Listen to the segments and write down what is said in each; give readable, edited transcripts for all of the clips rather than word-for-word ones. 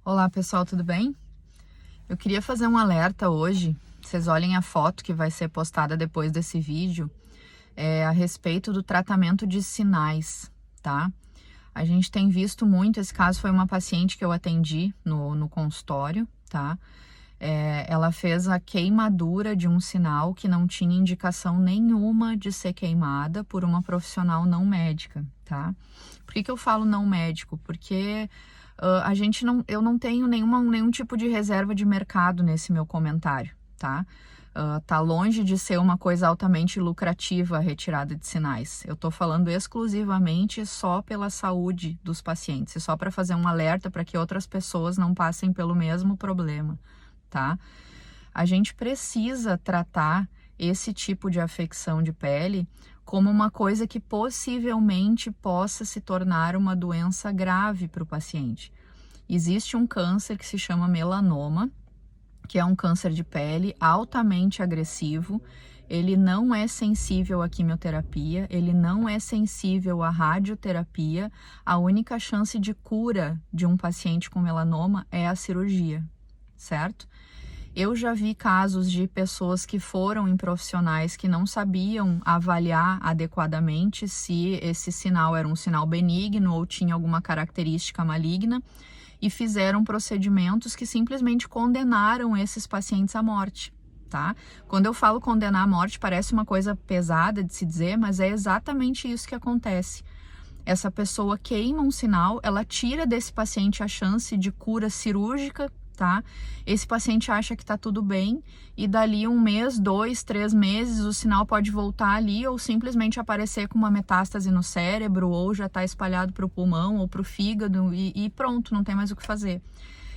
Olá pessoal, tudo bem? Eu queria fazer um alerta hoje. Vocês olhem a foto que vai ser postada depois desse vídeo, a respeito do tratamento de sinais, tá? A gente tem visto muito, esse caso foi uma paciente que eu atendi no consultório, tá? Ela fez a queimadura de um sinal que não tinha indicação nenhuma de ser queimada por uma profissional não médica, tá? Por que eu falo não médico? Porque eu não tenho nenhum tipo de reserva de mercado nesse meu comentário, tá? Tá longe de ser uma coisa altamente lucrativa a retirada de sinais. Eu tô falando exclusivamente só pela saúde dos pacientes, e só para fazer um alerta para que outras pessoas não passem pelo mesmo problema, tá? A gente precisa tratar esse tipo de afecção de pele como uma coisa que possivelmente possa se tornar uma doença grave para o paciente. Existe um câncer que se chama melanoma, que é um câncer de pele altamente agressivo. Ele não é sensível à quimioterapia, ele não é sensível à radioterapia. A única chance de cura de um paciente com melanoma é a cirurgia, certo? Eu já vi casos de pessoas que foram em profissionais que não sabiam avaliar adequadamente se esse sinal era um sinal benigno ou tinha alguma característica maligna e fizeram procedimentos que simplesmente condenaram esses pacientes à morte, tá? Quando eu falo condenar à morte, parece uma coisa pesada de se dizer, mas é exatamente isso que acontece. Essa pessoa queima um sinal, ela tira desse paciente a chance de cura cirúrgica, tá? Esse paciente acha que tá tudo bem e dali 1 mês, 2, 3 meses, o sinal pode voltar ali ou simplesmente aparecer com uma metástase no cérebro ou já tá espalhado para o pulmão ou para o fígado e pronto, não tem mais o que fazer.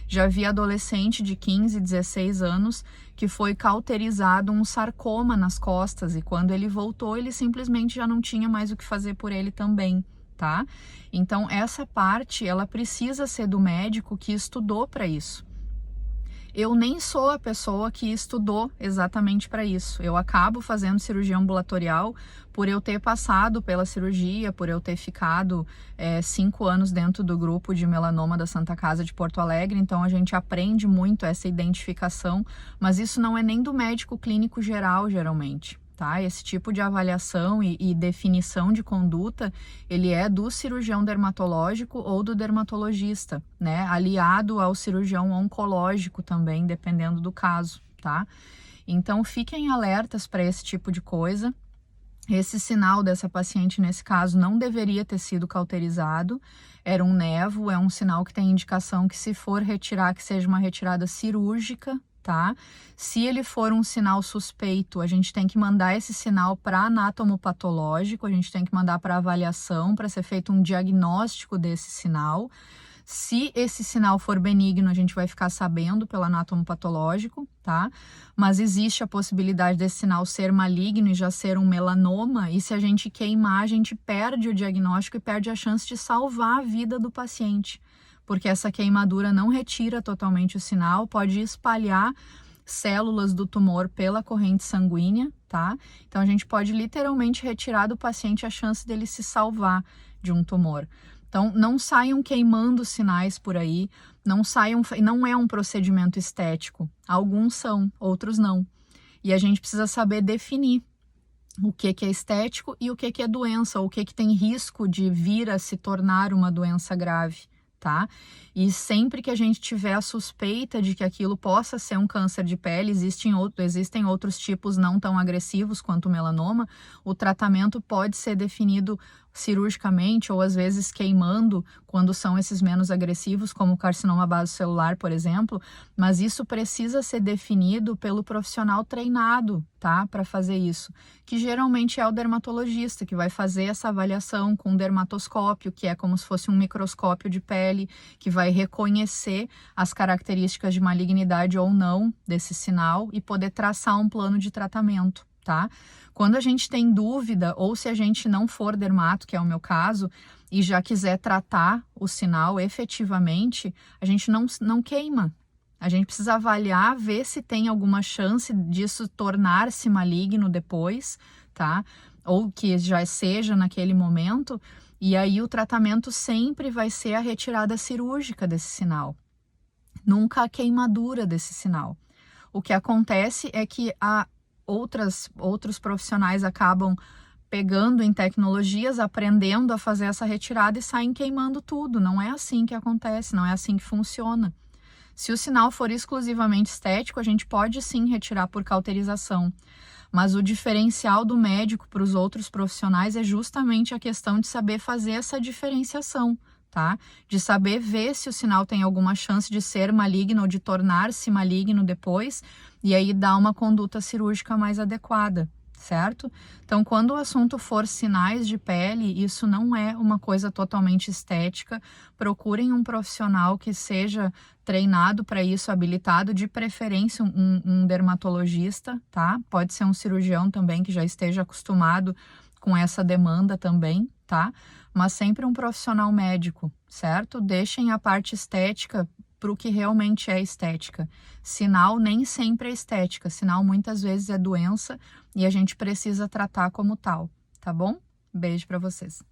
Já vi adolescente de 15, 16 anos que foi cauterizado um sarcoma nas costas e quando ele voltou, ele simplesmente já não tinha mais o que fazer por ele também, tá? Então, essa parte, ela precisa ser do médico que estudou para isso. Eu nem sou a pessoa que estudou exatamente para isso. Eu acabo fazendo cirurgia ambulatorial por eu ter passado pela cirurgia, por eu ter ficado 5 anos dentro do grupo de melanoma da Santa Casa de Porto Alegre. Então a gente aprende muito essa identificação, mas isso não é nem do médico clínico geral, geralmente. Tá? Esse tipo de avaliação e definição de conduta, ele é do cirurgião dermatológico ou do dermatologista, né? Aliado ao cirurgião oncológico também, dependendo do caso, tá? Então, fiquem alertas para esse tipo de coisa. Esse sinal dessa paciente, nesse caso, não deveria ter sido cauterizado. Era um nevo, é um sinal que tem indicação que se for retirar, que seja uma retirada cirúrgica, tá? Se ele for um sinal suspeito, a gente tem que mandar esse sinal para anatomopatológico, a gente tem que mandar para avaliação, para ser feito um diagnóstico desse sinal. Se esse sinal for benigno, a gente vai ficar sabendo pelo anatomopatológico, tá? Mas existe a possibilidade desse sinal ser maligno e já ser um melanoma, e se a gente queimar, a gente perde o diagnóstico e perde a chance de salvar a vida do paciente, porque essa queimadura não retira totalmente o sinal, pode espalhar células do tumor pela corrente sanguínea, tá? Então a gente pode literalmente retirar do paciente a chance dele se salvar de um tumor. Então, não saiam queimando sinais por aí, não é um procedimento estético. Alguns são, outros não. E a gente precisa saber definir o que é estético e o que é doença, ou o que tem risco de vir a se tornar uma doença grave, tá? E sempre que a gente tiver a suspeita de que aquilo possa ser um câncer de pele, existem outros tipos não tão agressivos quanto o melanoma, o tratamento pode ser definido cirurgicamente ou às vezes queimando quando são esses menos agressivos, como o carcinoma basocelular, por exemplo, mas isso precisa ser definido pelo profissional treinado, tá? Para fazer isso, que geralmente é o dermatologista, que vai fazer essa avaliação com um dermatoscópio, que é como se fosse um microscópio de pele, que vai reconhecer as características de malignidade ou não desse sinal e poder traçar um plano de tratamento, tá? Quando a gente tem dúvida, ou se a gente não for dermato, que é o meu caso, e já quiser tratar o sinal efetivamente, a gente não queima. A gente precisa avaliar, ver se tem alguma chance disso tornar-se maligno depois, tá? Ou que já seja naquele momento, e aí o tratamento sempre vai ser a retirada cirúrgica desse sinal. nunca a queimadura desse sinal. O que acontece é que outros profissionais acabam pegando em tecnologias, aprendendo a fazer essa retirada e saem queimando tudo. Não é assim que acontece, não é assim que funciona. Se o sinal for exclusivamente estético, a gente pode sim retirar por cauterização. Mas o diferencial do médico para os outros profissionais é justamente a questão de saber fazer essa diferenciação, tá? De saber ver se o sinal tem alguma chance de ser maligno ou de tornar-se maligno depois, e aí dar uma conduta cirúrgica mais adequada, certo? Então, quando o assunto for sinais de pele, isso não é uma coisa totalmente estética. Procurem um profissional que seja treinado para isso, habilitado, de preferência um dermatologista, tá? Pode ser um cirurgião também que já esteja acostumado com essa demanda também, tá? Mas sempre um profissional médico, certo? Deixem a parte estética para o que realmente é estética. Sinal nem sempre é estética, sinal muitas vezes é doença e a gente precisa tratar como tal, tá bom? Beijo para vocês.